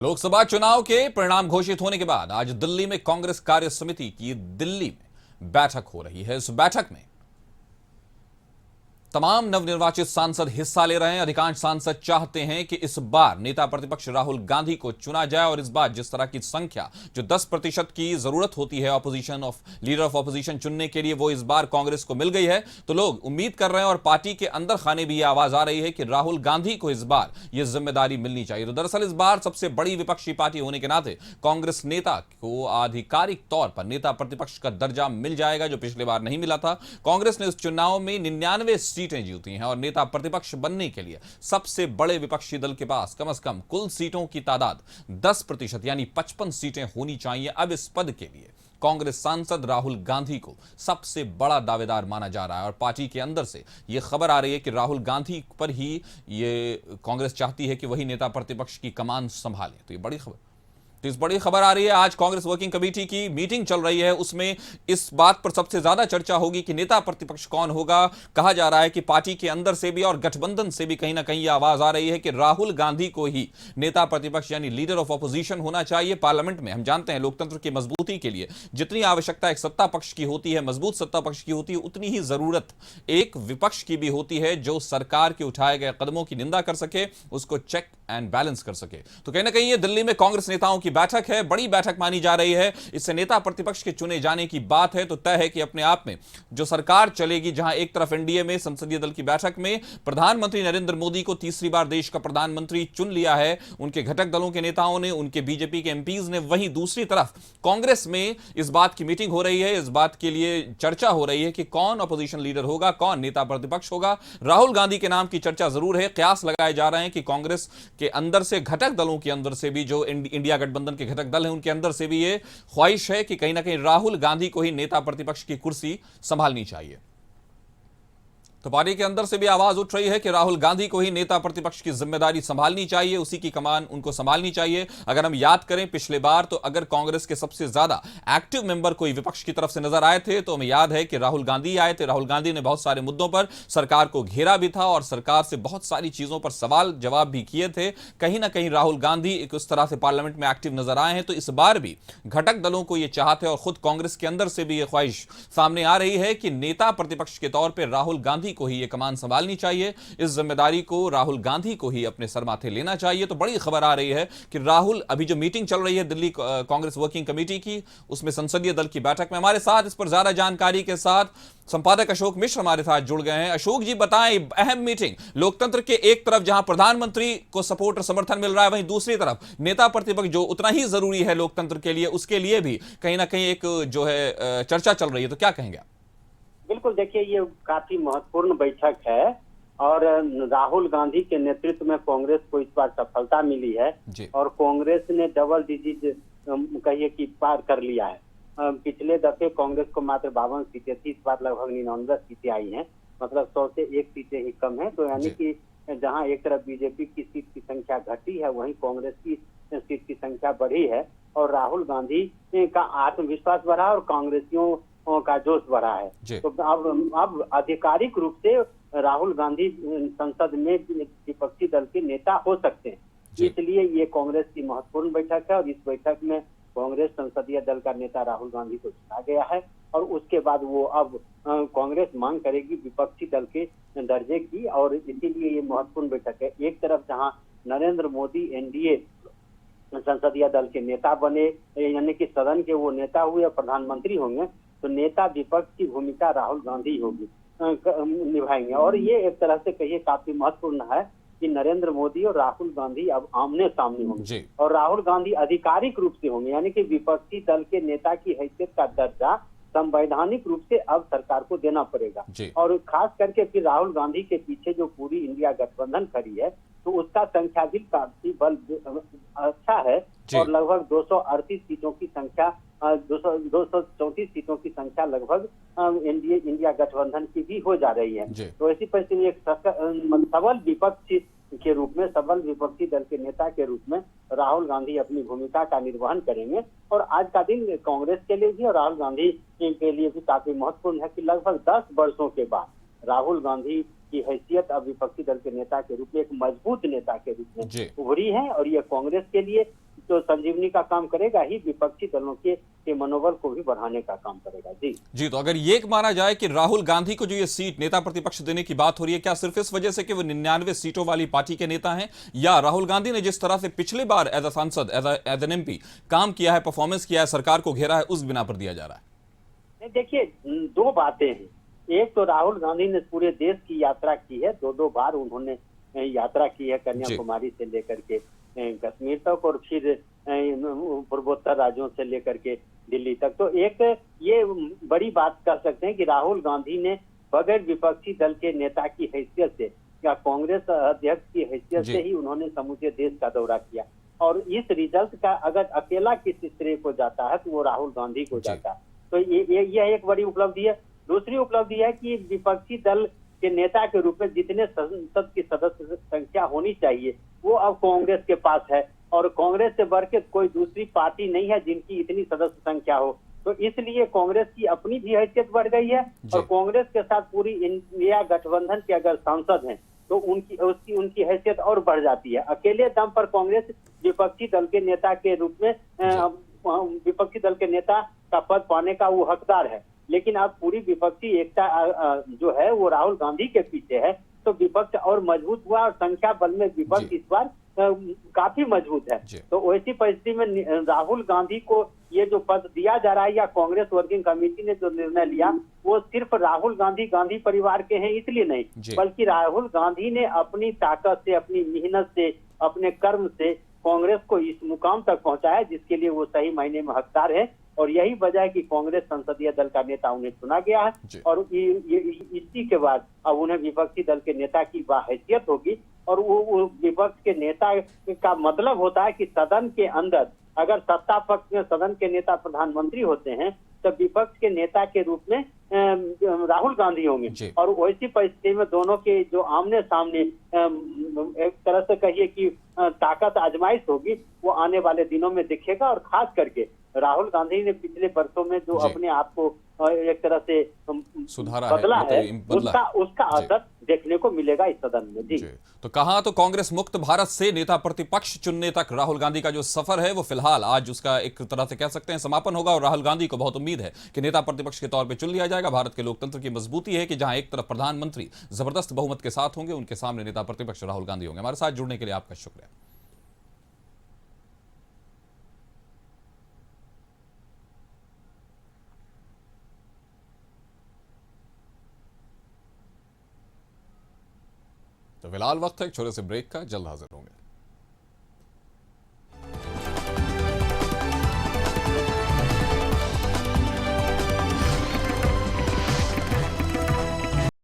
लोकसभा चुनाव के परिणाम घोषित होने के बाद आज दिल्ली में कांग्रेस कार्य समिति की दिल्ली में बैठक हो रही है। इस बैठक में तमाम नवनिर्वाचित सांसद हिस्सा ले रहे हैं। अधिकांश सांसद चाहते हैं कि इस बार नेता प्रतिपक्ष राहुल गांधी को चुना जाए और इस बार जिस तरह की संख्या जो 10% की जरूरत होती है लीडर ऑफ ऑपोजिशन चुनने के लिए, वो इस बार कांग्रेस को मिल गई है। तो लोग उम्मीद कर रहे हैं और पार्टी के अंदर खाने भी यह आवाज आ रही है कि राहुल गांधी को इस बार यह जिम्मेदारी मिलनी चाहिए। तो दरअसल इस बार सबसे बड़ी विपक्षी पार्टी होने के नाते कांग्रेस नेता को आधिकारिक तौर पर नेता प्रतिपक्ष का दर्जा मिल जाएगा, जो पिछले बार नहीं मिला था। कांग्रेस ने इस चुनाव में 99 सीटें जीती हैं और नेता प्रतिपक्ष बनने के लिए सबसे बड़े विपक्षी दल के पास कम से कम कुल सीटों की तादाद 10% यानी 55 सीटें होनी चाहिए। अब इस पद के लिए कांग्रेस सांसद राहुल गांधी को सबसे बड़ा दावेदार माना जा रहा है और पार्टी के अंदर से यह खबर आ रही है कि राहुल गांधी पर ही ये कांग्रेस चाहती है कि वही नेता प्रतिपक्ष की कमान संभालें। तो ये बड़ी खबर, तो इस बड़ी खबर आ रही है। आज कांग्रेस वर्किंग कमेटी की मीटिंग चल रही है, उसमें इस बात पर सबसे ज्यादा चर्चा होगी कि नेता प्रतिपक्ष कौन होगा। कहा जा रहा है कि पार्टी के अंदर से भी और गठबंधन से भी कहीं ना कहीं यह आवाज आ रही है कि राहुल गांधी को ही नेता प्रतिपक्ष यानी लीडर ऑफ ऑपोजिशन होना चाहिए। पार्लियामेंट में हम जानते हैं लोकतंत्र की मजबूती के लिए जितनी आवश्यकता एक सत्ता पक्ष की होती है, मजबूत सत्ता पक्ष की होती है, उतनी ही जरूरत एक विपक्ष की भी होती है जो सरकार के उठाए गए कदमों की निंदा कर सके, उसको चेक एंड बैलेंस कर सके। तो कहीं ना कहीं ये दिल्ली में कांग्रेस नेताओं की बैठक है, बड़ी बैठक मानी जा रही है। इससे नेता प्रतिपक्ष के चुने जाने की बात है तो तय है कि अपने आप में जो सरकार चलेगी, जहां एक तरफ एनडीए में संसदीय दल की बैठक में प्रधानमंत्री नरेंद्र मोदी को तीसरी बार देश का प्रधानमंत्री चुन लिया है उनके घटक दलों के नेताओं ने, उनके बीजेपी के एमपीज ने, वहीं दूसरी तरफ कांग्रेस में इस बात की मीटिंग हो रही है, इस बात के लिए चर्चा हो रही है कि कौन अपोजिशन लीडर होगा, कौन नेता प्रतिपक्ष होगा। राहुल गांधी के नाम की चर्चा जरूर है। कयास लगाए जा रहे हैं कि कांग्रेस के अंदर से, घटक दलों के अंदर से भी, जो इंडिया गठबंधन के घटक दल हैं उनके अंदर से भी ये ख्वाहिश है कि कहीं ना कहीं राहुल गांधी को ही नेता प्रतिपक्ष की कुर्सी संभालनी चाहिए। तो पार्टी के अंदर से भी आवाज उठ रही है कि राहुल गांधी को ही नेता प्रतिपक्ष की जिम्मेदारी संभालनी चाहिए, उसी की कमान उनको संभालनी चाहिए। अगर हम याद करें पिछले बार, तो अगर कांग्रेस के सबसे ज्यादा एक्टिव मेंबर कोई विपक्ष की तरफ से नजर आए थे तो हमें याद है कि राहुल गांधी आए थे। राहुल गांधी ने बहुत सारे मुद्दों पर सरकार को घेरा भी था और सरकार से बहुत सारी चीजों पर सवाल जवाब भी किए थे। कहीं ना कहीं राहुल गांधी एक उस तरह से पार्लियामेंट में एक्टिव नजर आए हैं। तो इस बार भी घटक दलों को यह चाहते और खुद कांग्रेस के अंदर से भी यह ख्वाहिश सामने आ रही है कि नेता प्रतिपक्ष के तौर पर राहुल गांधी को ही यह कमान संभालनी चाहिए, इस जिम्मेदारी को राहुल गांधी को ही अपने सर माथे लेना चाहिए। तो बड़ी खबर आ रही है कि राहुल, अभी जो मीटिंग चल रही है दिल्ली कांग्रेस वर्किंग कमेटी की, उसमें संसदीय दल की बैठक में हमारे साथ इस पर ज्यादा जानकारी के साथ संपादक अशोक मिश्र हमारे साथ जुड़ गए हैं। अशोक जी बताएं, अहम मीटिंग, लोकतंत्र के एक तरफ जहां प्रधानमंत्री को सपोर्ट और समर्थन मिल रहा है, वहीं दूसरी तरफ नेता प्रतिपक्ष जो उतना ही जरूरी है लोकतंत्र के लिए, उसके लिए भी कहीं ना कहीं एक जो है चर्चा चल रही है। तो क्या कहेंगे? बिल्कुल, देखिए ये काफी महत्वपूर्ण बैठक है और राहुल गांधी के नेतृत्व में कांग्रेस को इस बार सफलता मिली है और कांग्रेस ने डबल डिजिट कहिए कि पार कर लिया है। पिछले दफे कांग्रेस को मात्र 52 सीटें थी, इस बार लगभग 99 सीटें आई हैं, मतलब 100 से 1 सीटें ही कम है। तो यानी कि जहां एक तरफ बीजेपी की सीट की संख्या घटी है, वहीं कांग्रेस की सीट की संख्या बढ़ी है और राहुल गांधी का आत्मविश्वास बढ़ा और कांग्रेसियों का जोश बढ़ा है। तो अब आधिकारिक रूप से राहुल गांधी संसद में विपक्षी दल के नेता हो सकते हैं, इसलिए ये कांग्रेस की महत्वपूर्ण बैठक है और इस बैठक में कांग्रेस संसदीय दल का नेता राहुल गांधी को चुना गया है और उसके बाद वो अब कांग्रेस मांग करेगी विपक्षी दल के दर्जे की और इसीलिए ये महत्वपूर्ण बैठक है। एक तरफ जहां नरेंद्र मोदी एनडीए संसदीय दल के नेता बने, यानी कि सदन के वो नेता हुए, प्रधानमंत्री होंगे, तो नेता विपक्ष की भूमिका राहुल गांधी होगी निभाएंगे और ये एक तरह से कहिए काफी महत्वपूर्ण है कि नरेंद्र मोदी और राहुल गांधी अब आमने सामने होंगे और राहुल गांधी आधिकारिक रूप से होंगे, यानी कि विपक्षी दल के नेता की हैसियत का दर्जा संवैधानिक रूप से अब सरकार को देना पड़ेगा और खास करके फिर राहुल गांधी के पीछे जो पूरी इंडिया गठबंधन खड़ी है तो उसका संख्या भी काफी बल अच्छा है और लगभग 238 सीटों की संख्या 234 सीटों की संख्या लगभग इंडिया गठबंधन की भी हो जा रही है। तो ऐसी परिस्थिति में एक सबल विपक्ष के रूप में, सबल विपक्षी दल के नेता के रूप में राहुल गांधी अपनी भूमिका का निर्वहन करेंगे और आज का दिन कांग्रेस के लिए भी और राहुल गांधी के लिए भी काफी महत्वपूर्ण है कि लगभग 10 वर्षों के बाद राहुल गांधी की हैसियत अब विपक्षी दल के नेता के रूप में, एक मजबूत नेता के रूप में उभरी है और ये कांग्रेस के लिए तो संजीवनी का काम करेगा ही, विपक्षी दलों के मनोबल को भी बढ़ाने का काम करेगा। जी, तो अगर ये माना जाए कि राहुल गांधी को जो ये सीट नेता प्रतिपक्ष देने की बात हो रही है, क्या सिर्फ इस वजह से कि वो 99 सीटों वाली पार्टी के नेता हैं, या राहुल गांधी ने जिस तरह से पिछले बार एज अ सांसद, एज एन एमपी काम किया है, परफॉर्मेंस किया है, सरकार को घेरा है, उस बिना पर दिया जा रहा है? देखिए, दो बातें हैं। एक तो राहुल गांधी ने पूरे देश की यात्रा की है, दो बार उन्होंने यात्रा की है, कन्याकुमारी से लेकर के कश्मीर तक, और फिर पूर्वोत्तर राज्यों से लेकर के दिल्ली तक। तो एक ये बड़ी बात कह सकते हैं कि राहुल गांधी ने बगैर विपक्षी दल के नेता की हैसियत से या कांग्रेस अध्यक्ष की हैसियत से ही उन्होंने समूचे देश का दौरा किया, और इस रिजल्ट का अगर अकेला किसी श्रेय को जाता है तो वो राहुल गांधी को जाता है। तो ये एक बड़ी उपलब्धि है। दूसरी उपलब्धि है कि विपक्षी दल के नेता के रूप में जितने संसद की सदस्य संख्या होनी चाहिए वो अब कांग्रेस के पास है, और कांग्रेस से बढ़ के कोई दूसरी पार्टी नहीं है जिनकी इतनी सदस्य संख्या हो। तो इसलिए कांग्रेस की अपनी भी हैसियत बढ़ गई है, और कांग्रेस के साथ पूरी इंडिया गठबंधन के अगर सांसद हैं तो उनकी हैसियत और बढ़ जाती है। अकेले दम पर कांग्रेस विपक्षी दल के नेता के रूप में विपक्षी दल के नेता का पद पाने का वो हकदार है, लेकिन अब पूरी विपक्षी एकता जो है वो राहुल गांधी के पीछे है, तो विपक्ष और मजबूत हुआ, और संख्या बल में विपक्ष इस बार काफी मजबूत है। तो वैसी परिस्थिति में राहुल गांधी को ये जो पद दिया जा रहा है, या कांग्रेस वर्किंग कमेटी ने जो निर्णय लिया, वो सिर्फ राहुल गांधी परिवार के हैं इसलिए नहीं, बल्कि राहुल गांधी ने अपनी ताकत से, अपनी मेहनत से, अपने कर्म से कांग्रेस को इस मुकाम तक पहुंचाया जिसके लिए वो सही मायने में हकदार है। और यही वजह है कि कांग्रेस संसदीय दल का नेता उन्हें चुना गया है, और इसी के बाद अब उन्हें विपक्षी दल के नेता की बाहैसियत होगी। और वो विपक्ष के नेता का मतलब होता है कि सदन के अंदर अगर सत्ता पक्ष में सदन के नेता प्रधानमंत्री होते हैं तो विपक्ष के नेता के रूप में राहुल गांधी होंगे, और वैसी परिस्थिति में दोनों के जो आमने सामने एक तरह से कहिए कि ताकत आजमाइश होगी, वो आने वाले दिनों में दिखेगा। और खास करके राहुल गांधी ने पिछले वर्षों में जो अपने आप को एक तरह से सुधारा बदला है, उसका असर देखने को मिलेगा इस सदन में। जी, तो कहा तो कांग्रेस मुक्त भारत से नेता प्रतिपक्ष चुनने तक राहुल गांधी का जो सफर है वो फिलहाल आज उसका एक तरह से कह सकते हैं समापन होगा, और राहुल गांधी को बहुत उम्मीद है कि नेता प्रतिपक्ष के तौर पे चुन लिया जाएगा। भारत के लोकतंत्र की मजबूती है कि जहां एक तरफ प्रधानमंत्री जबरदस्त बहुमत के साथ होंगे, उनके सामने नेता प्रतिपक्ष राहुल गांधी होंगे। हमारे साथ जुड़ने के लिए आपका शुक्रिया। तो फिलहाल वक्त है एक छोटे से ब्रेक का, जल्द हाजिर होंगे।